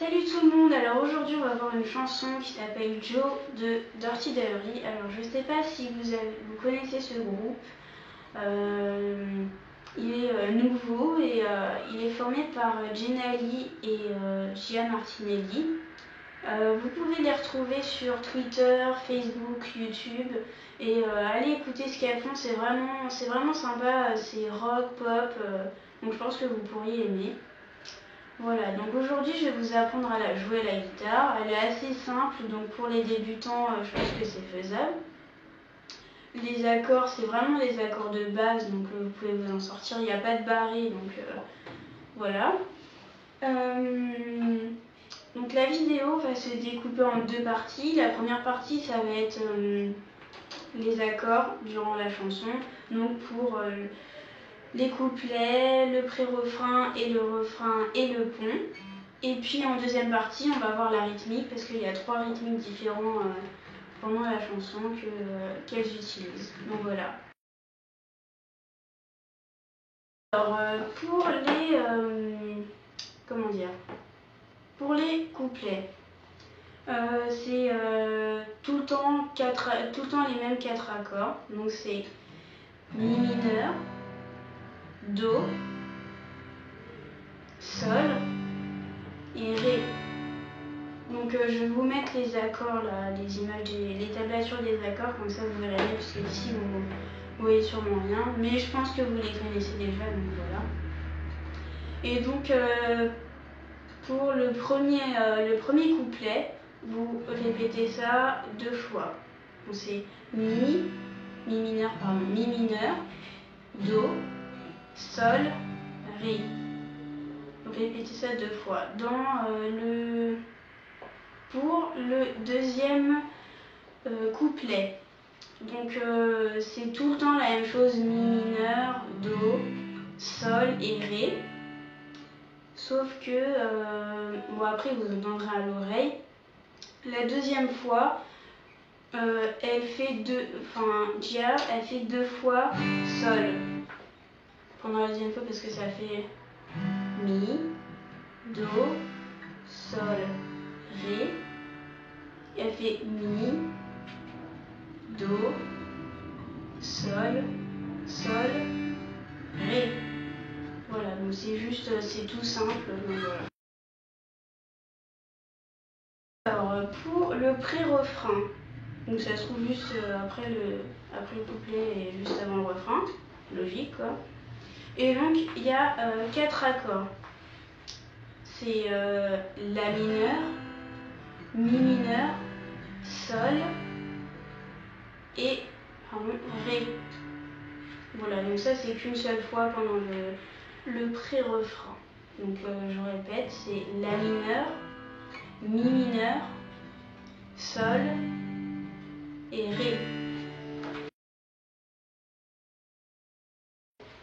Salut tout le monde, alors aujourd'hui on va voir une chanson qui s'appelle Joe de Dirty Diary. Alors je sais pas si vous connaissez ce groupe, il est nouveau et il est formé par Jenna Lee et Gia Martinelli. Vous pouvez les retrouver sur Twitter, Facebook, YouTube et allez écouter ce qu'elles font, c'est vraiment sympa, c'est rock, pop, donc je pense que vous pourriez aimer. Voilà, donc aujourd'hui je vais vous apprendre à jouer la guitare. Elle est assez simple, donc pour les débutants, je pense que c'est faisable. Les accords, c'est vraiment les accords de base, donc vous pouvez vous en sortir. Il n'y a pas de barré, donc voilà. Donc la vidéo va se découper en deux parties. La première partie, ça va être les accords durant la chanson. Donc pour les couplets, le pré-refrain et le refrain et le pont. Et puis en deuxième partie, on va voir la rythmique parce qu'il y a 3 rythmiques différents pendant la chanson qu'elles utilisent. Donc voilà. Alors pour les couplets, c'est tout le temps les mêmes 4 accords. Donc c'est mi mineur, do, sol et ré. Donc je vais vous mettre les accords là, les images, les tablatures des accords, comme ça vous verrez mieux, parce que ici vous voyez sûrement rien, mais je pense que vous les connaissez déjà, donc voilà. Et donc pour le premier couplet, vous répétez ça 2 fois. Donc c'est mi mineur, do, sol, ré. Donc répétez ça 2 fois. Pour le deuxième couplet, donc c'est tout le temps la même chose, mi mineur, do, sol et ré, sauf que bon, après vous entendrez à l'oreille. La deuxième fois, Gia elle fait 2 fois sol pendant la deuxième fois, parce que ça fait mi, do, sol, ré. Et elle fait mi, do, sol, sol, ré. Voilà, donc c'est tout simple. Donc voilà. Alors pour le pré-refrain, donc ça se trouve juste après le couplet et juste avant le refrain, logique quoi. Et donc il y a 4 accords. C'est la mineur, mi mineur, sol et ré. Voilà, donc ça c'est qu'une seule fois pendant le pré-refrain. Donc je répète, c'est la mineur, mi mineur, sol et ré.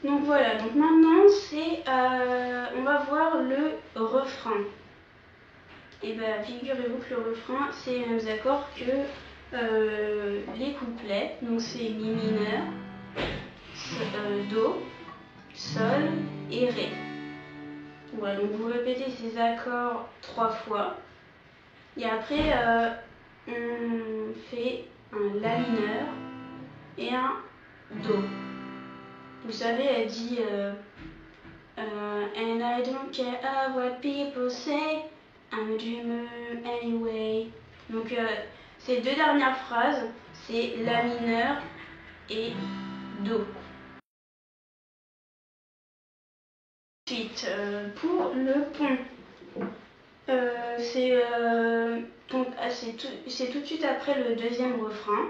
Donc voilà, donc maintenant on va voir le refrain. Et bien figurez-vous que le refrain c'est les mêmes accords que les couplets. Donc c'est mi mineur, do, sol et ré. Voilà, donc vous répétez ces accords 3 fois. Et après on fait un la mineur et un do. Vous savez, elle dit And I don't care what people say, I'm a dreamer anyway. Donc ces 2 dernières phrases, c'est la mineur et do. Ensuite, pour le pont, c'est tout de suite après le deuxième refrain.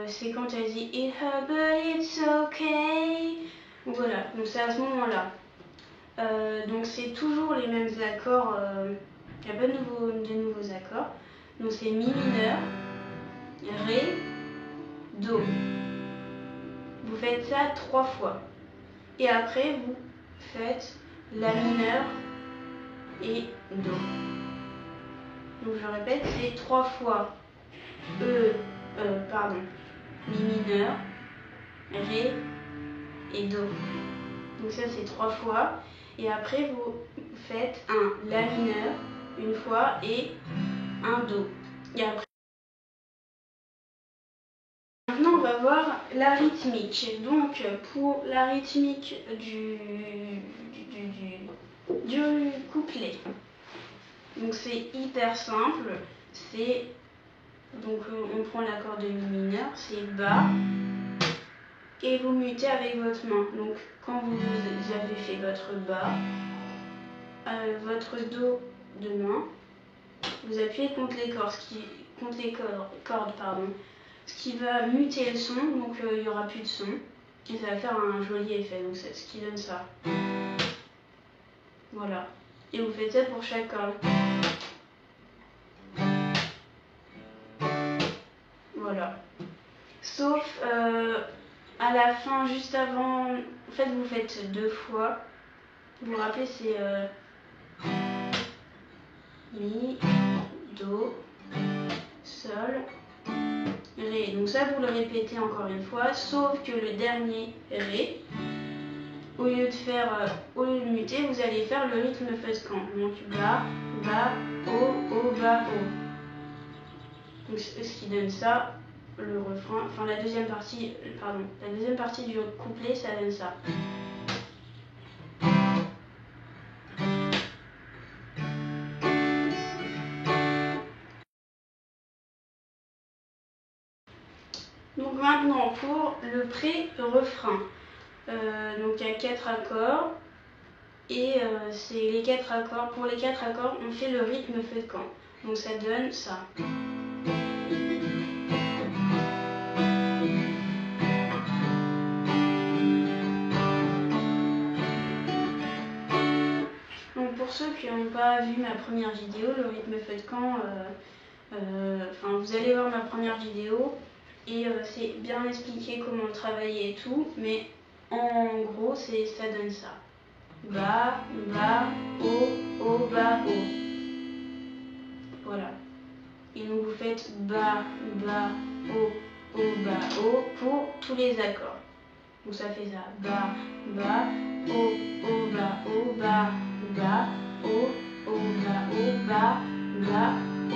C'est quand elle dit It hurt but it's okay. Voilà, donc c'est à ce moment-là. Donc c'est toujours les mêmes accords, il n'y a pas de nouveaux accords. Donc c'est mi mineur, ré, do. Vous faites ça 3 fois. Et après vous faites la mineur et do. Donc je répète, c'est 3 fois mi mineur, ré et do. Donc ça c'est 3 fois. Et après vous faites un La mineur une fois et un Do. Et après, maintenant on va voir la rythmique. Donc pour la rythmique du couplet, donc c'est hyper simple. C'est donc on prend l'accord de Mi mineur, c'est Bas, et vous mutez avec votre main. Donc quand vous avez fait votre Bas, votre Do de main, vous appuyez contre les cordes, ce qui va muter le son, donc il n'y aura plus de son, et ça va faire un joli effet, donc c'est ce qui donne ça. Voilà. Et vous faites ça pour chaque corde. Voilà. Sauf à la fin, juste avant, en fait vous faites 2 fois. Vous vous rappelez, c'est Mi, Do, Sol, Ré. Donc ça vous le répétez encore une fois, sauf que le dernier Ré, au lieu de muter, vous allez faire le rythme fusquant. Donc Bas, Bas, O, Bas, O. Donc ce qui donne ça, le refrain, enfin la deuxième partie du couplet, ça donne ça. Donc maintenant pour le pré-refrain. Donc il y a 4 accords et c'est les 4 accords. Pour les 4 accords, on fait le rythme fusquant. Donc ça donne ça. Donc pour ceux qui n'ont pas vu ma première vidéo, le rythme fusquant, vous allez voir ma première vidéo et c'est bien expliqué comment le travailler et tout, mais en gros ça donne ça. Bas, Bas, O, Bas, O. Voilà. Et donc vous faites Bas, Bas, O, Bas, O pour tous les accords. Donc ça fait ça. Bas, Bas, O, Bas, O, Bas, Bas, O, Bas, O, Bas, Bas, O,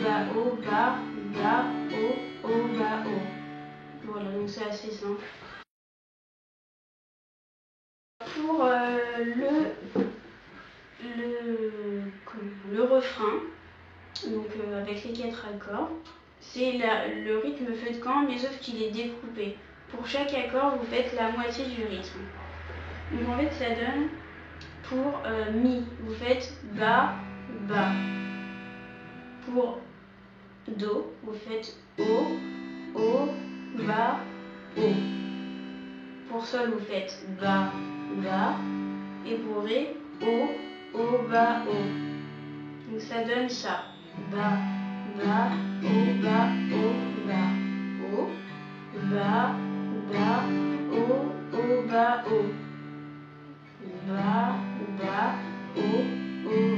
Bas, O, Bas, Bas, O, Bas, O. Voilà, donc c'est assez simple. Pour le refrain, donc avec les 4 accords, c'est le rythme fusquant, mais sauf qu'il est découpé. Pour chaque accord, vous faites la moitié du rythme. Donc en fait, ça donne pour Mi, vous faites Bas, Bas. Pour Do, vous faites O, Bas, O. Pour Sol, vous faites Bas, Bas. Et pour Ré, O, Bas, O. Donc ça donne ça. Bas, Bas, O, Bas, O, Bas, O. Bas, Bas, O, Bas, O. Bas, Bas, O,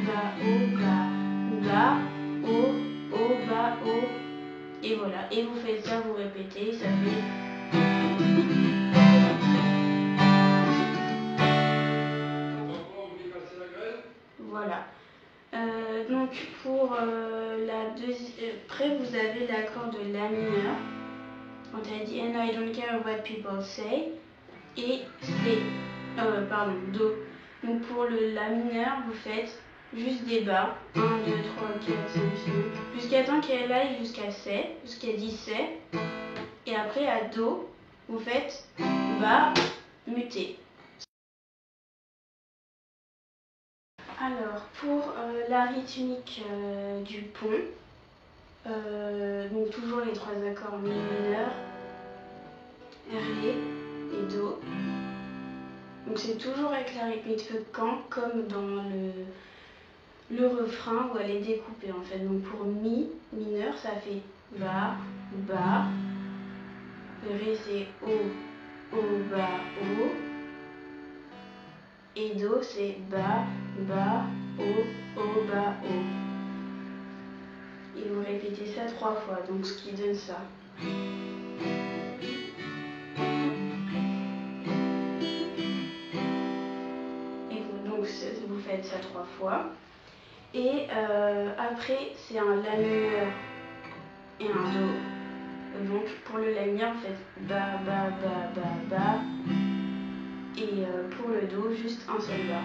Bas, O, Bas. Bas, O, Bas, O. Et voilà. Et vous faites ça, vous répétez, ça fait... Voilà. Donc pour la deuxième... Après, vous avez l'accord de La mineur. On a dit And I don't care what people say. Et c'est... Do. Donc pour le La mineur, vous faites juste des bas. 1, 2, 3, 4, 5, 6. Jusqu'à temps qu'elle aille jusqu'à C, jusqu'à 10 C. Et après à Do, vous faites Bas, muté. Alors, pour la rythmique du pont, donc toujours les 3 accords Mi mineur, Ré et Do. Donc c'est toujours avec la rythmique fusquant comme dans le refrain où elle est découpée en fait. Donc pour Mi mineur, ça fait Bas, Bas. Ré c'est O, Bas, O. Et Do c'est Bas, Bas, O, Bas, O. Et vous répétez ça 3 fois, donc ce qui donne ça. Et donc vous faites ça 3 fois. Et après, c'est un La mineur et un Do. Donc pour le La mineur, vous faites Ba, Ba, Ba, Ba, Ba. Et pour le Do, juste un seul Ba.